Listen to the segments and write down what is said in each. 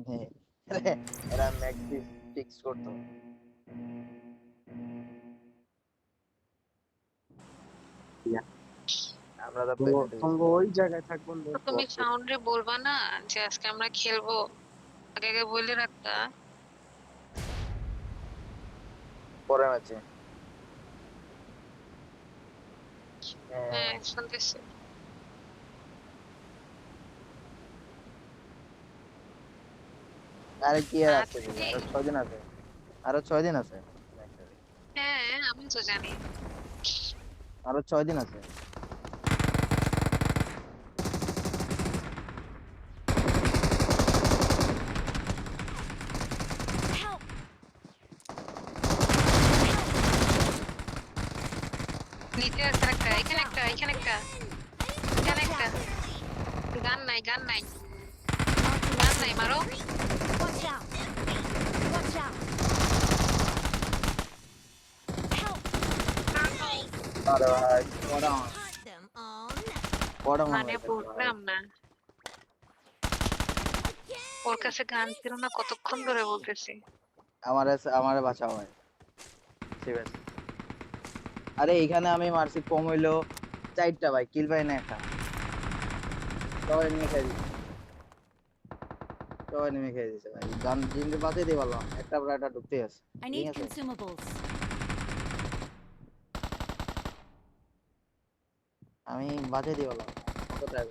হ্যাঁ, এরা max fix করতো। আমরা তো তো প্রেজেন্ট হয়ে সঙ্গ গেছি। ওই জায়গায় থাকবো তো তুমি সাউন্ডে বলবা না যে আজকে আমরা খেলবো? আগে আগে বলে রাখতা। পরের ম্যাচে। হ্যাঁ। হ্যাঁ, শুনতেছি। আরে কি আর আছে দিদি, আজকে? আরো 6 দিন আছে। আরো 6 দিন আছে। হ্যাঁ, আমি তো জানি। আরো 6 দিন আছে। Help! নিচে আছে একটা, Watch এখানে out! একটা, এখানে একটা, এখানে Watch একটা। out! গান নাই, গান নাই, Mark the গান নাই, location. মারো। Watch out! Watch out! Help! আরে ভাই spot on. Hunt them all spot on মানে হয়ে গেছে ভাই। বুঝলাম না, ওর কাছে গান ছিল না কতক্ষণ ধরে বলতেছি। আমারে বাঁচাও ভাই। ঠিক আছে। আরে এখানে আমি মারছি কম হইলো 4টা ভাই, কিল পাই না একটা। সবাই নিয়ে খেয়ে দিছে। সবাই নেমে খেয়ে দিছে ভাই, গান জিনকে বাঁচাই দিয়ে পারলাম একটা, পর একটা ঢুকতেই আছে। I ঠিক need আছে, consumables. আমি বাঁচাই দিয়ে পারলাম কত ট্রাই।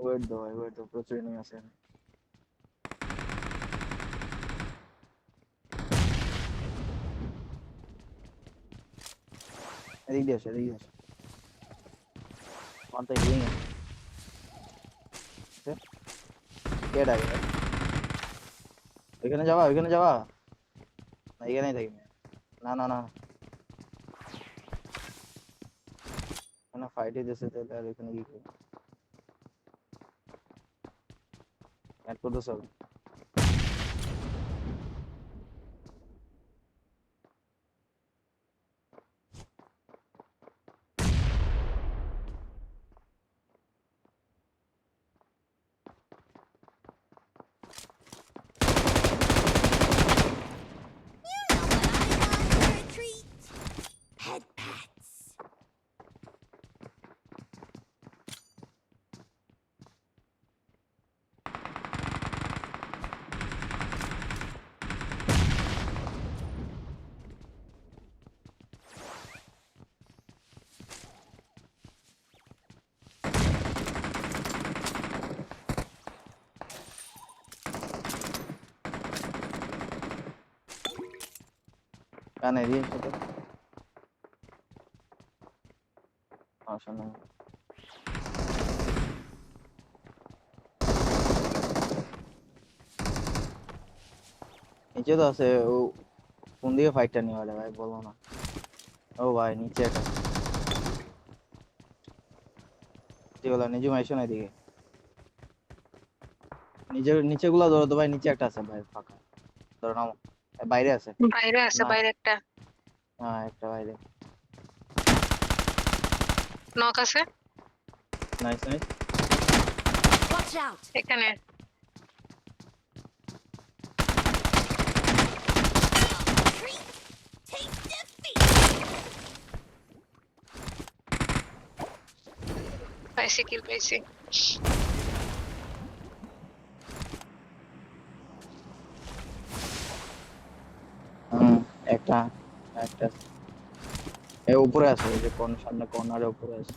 ওয়েট দো ভাই, ওয়েট দো, প্রচুর এনিমি আছে। এদিক দিয়ে আসে, এদিক দিয়ে আসে। কোনটা হিলিং আছে? কে ডাকে ভাই? ওইখানে যাবা, ওইখানে যাবা? না এখানেই থাকি। না না না, এখানে ফাইটে দিতেছে তাহলে আর এখানে কি করবো? অ্যাড করতেছে হবে। Now what I want for a treat? Head pats. কানে দিয়ে সাথে আসলে নিচে তো আছে ও। কোন দিকে ফাইটটা নিয়ে গেলে ভাই বলো না। ও ভাই নিচে একটা, নিচে গুলা নিজে মাইশো না এদিকে। নিচে গুলা ধরো তো ভাই, নিচে একটা আছে ভাই ফাঁকা। ধরো নামো। বাইরে আছে। বাইরে আছে, না, বাইরে একটা। হ্যাঁ একটা বাইরে। নক আছে নাইস নাইস। Watch out! এখানে। Treat! Taste defeat! পাইছি, কিল পাইছি। হুম, একটা একটা এ উপরে আছে, এই যে সামনে কর্নারে উপরে আছে।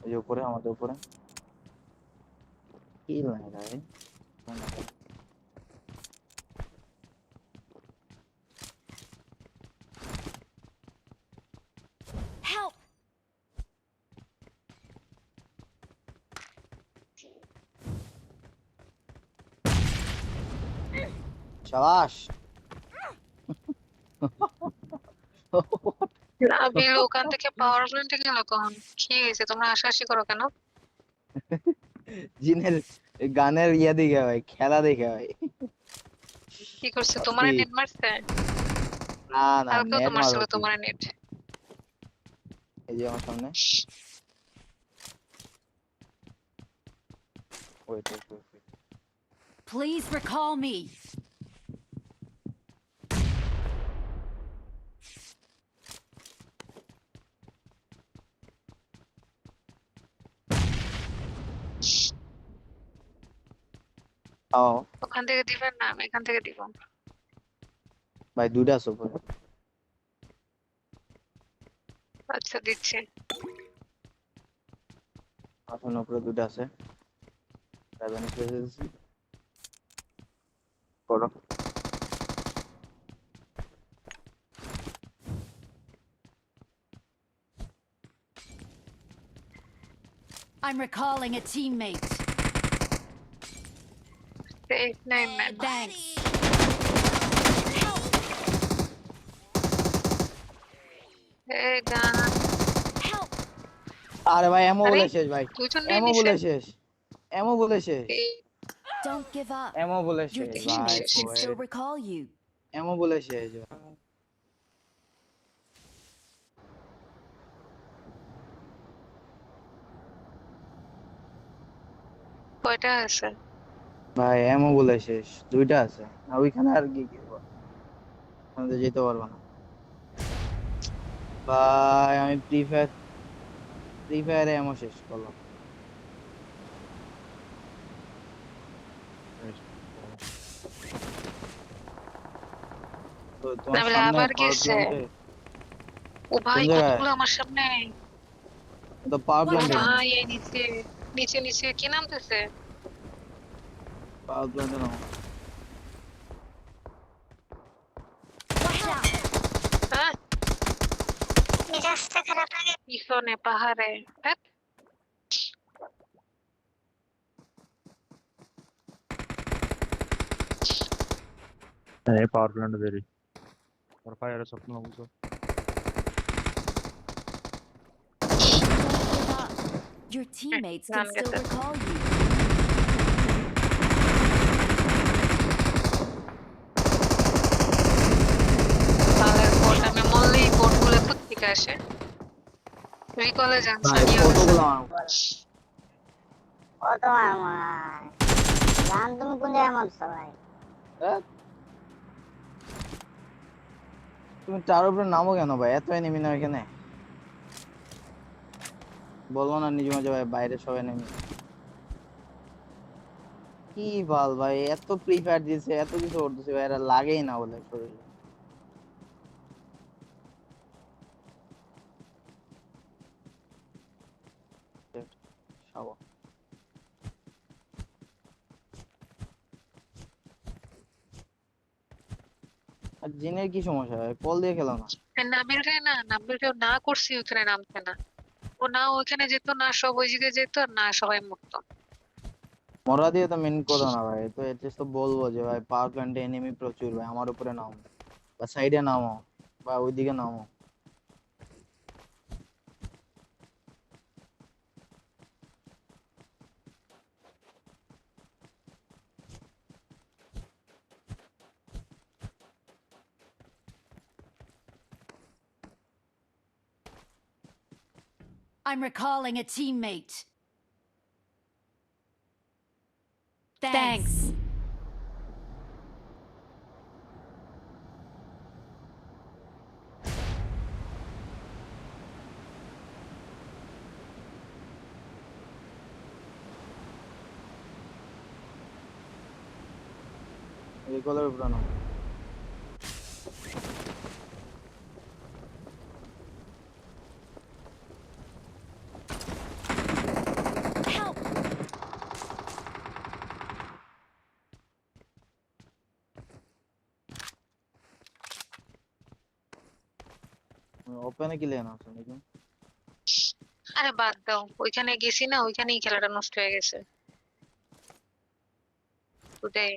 এই যে উপরে, আমাদের উপরে। কি লাগে ভাই? শাবাশ। নাবিল ওখান থেকে পাওয়ার প্ল্যান্টে গেল কখন? কি হয়েছে, তোমরা হাসাহাসি করো কেন? জিনের গানের ইয়া দেখে ভাই, খেলা দেখে ভাই। কি করছে, তোমার কি? নেট মারছে? না না, কালকেও তো নেট মারছিল মারবো কি? তোমার নেট। এই যে আমার সামনে। Wait wait wait. Please recall me. ও ওখান থেকে দিবেন না, আমি এখান থেকে দিব। ভাই, দুইটা আছে উপরে। আচ্ছা দিচ্ছি। আসলে উপরে দুইটা আছে। 7 প্লেসেস করো। I'm recalling a teammate. Safe name man. Thanks. এ গান। Help. আরে ভাই, এমো আরে বলে শেষ ভাই। দুজন এমো নিছে। বলে শেষ। এমো বলে শেষ। Don't give up. এমো বলে Your শেষ ভাই। teammates can still recall you. এমো বলে শেষ ভাই। কয়টা আছে? ভাই এমো বলে শেষ, দুইটা আছে। আর ওইখানে আর কি কি করবো? ওখানে তো যেতে পারবো না ভাই। আমি ফ্রি ফায়ারে এমো শেষ করলাম। তো তোমার নাবিল সামনে আবার পাওয়ার গেছে। প্ল্যান্টে। ও কোন ভাই জায়গায়? কতগুলো আমার সামনে। তো পাওয়ার ও প্ল্যান্টে না, ভাই এই নিচে নিচে নিচে কি নামতেছে? পাওয়ার প্ল্যান্টে না। Watch out. হ্যাঁ রাস্তা খারাপ লাগে পিছনে পাহাড়ে। ধ্যাৎ। पॉवर प्लांट दे रही और फायर सपना मुझे Don't give up. Your teammates can None still get it. recall you. তাহলে বোট আমি মরলেই বোটগুলো কোত্থেকে আসে? রিকলে যান ভাই সানিয়া কতগুলো আমার কত আমার গান তুমি কোন জায়গায় মারছো ভাই? এ, তুমি তার উপরে নামো কেন ভাই? এত এনিমি না এখানে? বলবো না নিজে মাঝে ভাই, বাইরে সব এনিমি। কি বল ভাই, এত ফ্রি ফায়ার দিয়েছে, এত কিছু করতেছে ভাই, এরা লাগেই না বলে শরীরে। শাবা। আর জিনের কি সমস্যা ভাই? কল দিয়ে খেলো না। নাবিল রে না, নাবিল রে না করছি ওখানে নামতে না। ও না ওইখানে যেত না, সব ওই জায়গায় যেত আর না সবাই মরতো। মরা দিয়ে তো মেন করো না ভাই, তো এটলিস্ট তো বলবো যে ভাই পাওয়ার প্ল্যান্টে এনিমি প্রচুর ভাই, আমার উপরে নামো বা সাইডে নামো বা ওইদিকে নামো। I'm recalling a teammate. Thanks. রিকলের উপরে নামো। Help. ওপেনে কি লেন আছে নাকি? আরে বাদ দাও, ওইখানে গেছি না, ওইখানেই খেলাটা নষ্ট হয়ে গেছে। ওটাই